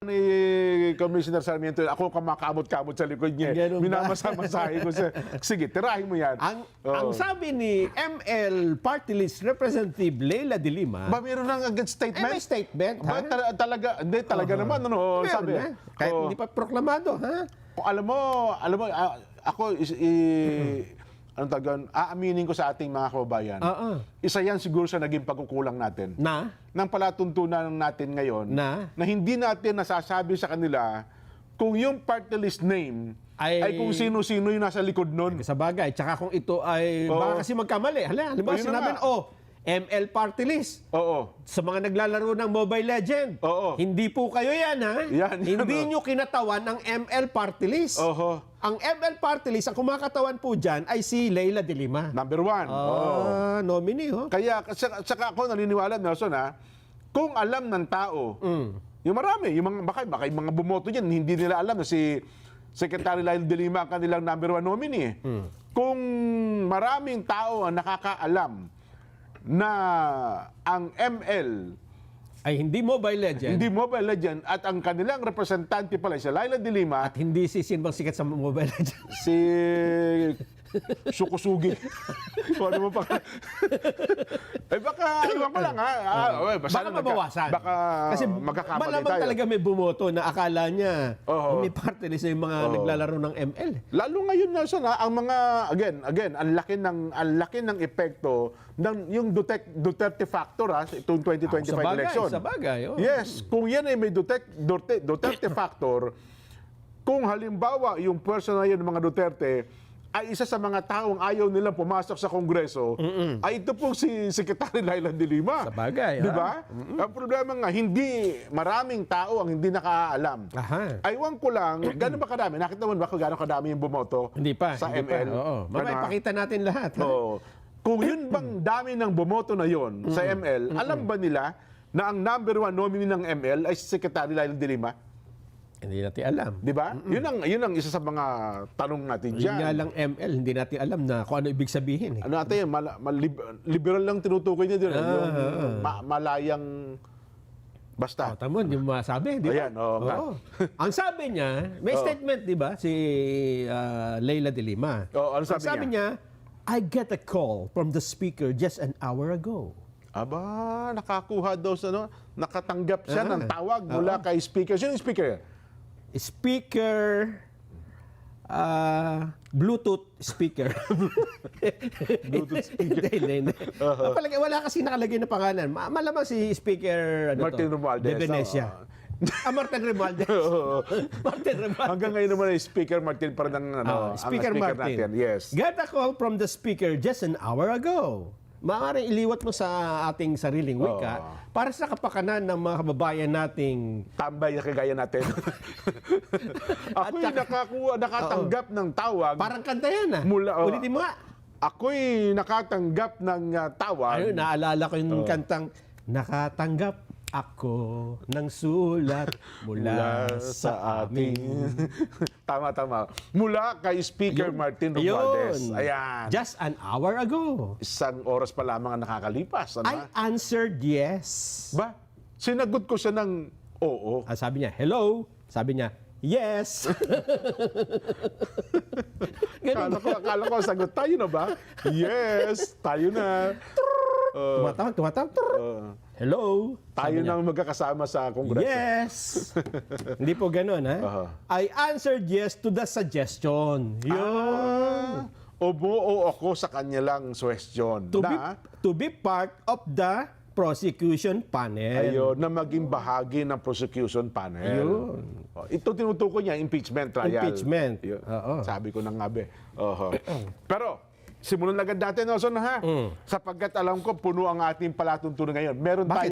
ni Commissioner Sarmiento, ako kamakamot-kamot sa likod niya. Ganun ba? Minamasahe ko siya. Sige, tirahin mo yan. Ang sabi ni ML Party List Representative Leila de Lima, Ba, meron nang agad statement? may statement, ha? Ba, talaga naman, ano, Meron sabi. na. Kahit hindi pa proklamado, ha? Alam mo, ako, anong tagan, aaminin ko sa ating mga kababayan. Isa yan siguro sa naging pagkukulang natin. Nang palatuntunan natin ngayon, na hindi natin nasasabi sa kanila kung yung party list name ay kung sino-sino yung nasa likod nun. Sa bagay. Tsaka kung ito ay, baka kasi magkamali. Halimbawa, Ayun na sinabi, nga. ML Party List. Oo. Sa mga naglalaro ng Mobile Legend. Oo. Hindi po kayo yan, ha? Yan, Hindi nyo kinatawan ang ML Party List. Oho. Ang ML Party List, ang kumakatawan po dyan ay si Leila de Lima. Number one. Oo. Nominee, ho? Kaya, saka ako naniniwala, Nelson, ha, kung alam ng tao, yung marami, yung mga, baka yung mga bumoto dyan, hindi nila alam na si Secretary Leila de Lima ang kanilang number one nominee. Kung maraming tao ang nakakaalam na ang ML Ay hindi Mobile Legend. hindi Mobile Legend at ang kanilang representante pala si Leila de Lima At hindi si sinbang sikat sa Mobile Legend. si Sukusugi. Kung ano mo pa. Eh baka, iwan ko lang ha. Baka mabawasan. Baka Kasi magkakamali malamang tayo. talaga may bumoto na akala niya Oo. may party list na yung mga naglalaro ng ML. Lalo ngayon, Nelson, ha, ang mga, again, ang laki ng epekto ng yung Duterte factor, ha, itong 2025 election. Sa bagay. Yes, kung yan ay may Duterte factor, kung halimbawa yung person na yun ng mga Duterte ay isa sa mga taong ayaw nilang pumasok sa Kongreso, ay ito pong si Secretary Leila de Lima. Sa bagay, Di ba? Ang problema nga, hindi maraming tao ang hindi nakaalam. Aywan ko lang, gano'n ba kadami? Nakita mo ba kung gano'n kadami yung bumoto Hindi pa. sa hindi ML? Pa. Oo. Mamaya ipakita natin lahat. Ha? Oo. Kung yun bang dami ng bumoto na yon sa ML, alam ba nila na ang number one nominee ng ML ay si Secretary Leila de Lima? Hindi natin alam. Di ba? Yun ang isa sa mga tanong natin Yun dyan. nga lang ML, hindi natin alam na kung ano ibig sabihin. Ano natin, liberal lang tinutukoy niya doon. Yung malayang basta. Tama, hindi mo masabi, di ba? Ayan, nga. Ang sabi niya, may statement, di ba, si Leila de Lima. Ano Ang sabi niya, I get a call from the speaker just an hour ago. Aba, nakakuha daw sa nakatanggap siya ng tawag mula kay speaker. Sino yung speaker? Speaker, Bluetooth speaker. Bluetooth speaker. Hindi. Wala kasi nakalagay na pangalan. Malamang si Speaker Martin Romualdez. de Venecia. Martin Romualdez. Martin Romualdez. Hanggang ngayon naman ay Speaker Martin pa rin ang Speaker Martin. natin. Yes. Got a call from the speaker just an hour ago. Maaaring iliwat mo sa ating sariling wika para sa kapakanan ng mga kababayan nating Tambay na kagaya natin. Ako'y nakatanggap ng tawag. parang kanta yan Mula, Ulitin mo nga. Ako'y nakatanggap ng tawag. Ayun, naalala ko yung kantang nakatanggap ako ng sulat mula sa amin. Tama. Mula kay Speaker Martin Romualdez. Ayan. Just an hour ago. Isang oras pa lamang ang nakakalipas. Ano? I answered yes. Ba? Sinagot ko siya ng oo. Sabi niya, hello. Sabi niya, yes. Akala ko, sagot tayo na ba? Yes, tayo na. Tumatawag. Hello. Tayo nang magkakasama sa Kongreso. Yes. Hindi po ganun, ha? I answered yes to the suggestion. Yun. Umuo ako sa kanilang suggestion To be part of the prosecution panel. Ayun, na maging bahagi ng prosecution panel. Ayun. Ito tinutukoy niya, impeachment trial. Impeachment. Sabi ko na nga be. Pero, simulan agad natin, Nelson, ha? Sapagkat alam ko, puno ang ating palatuntunan ngayon. Meron Bakit?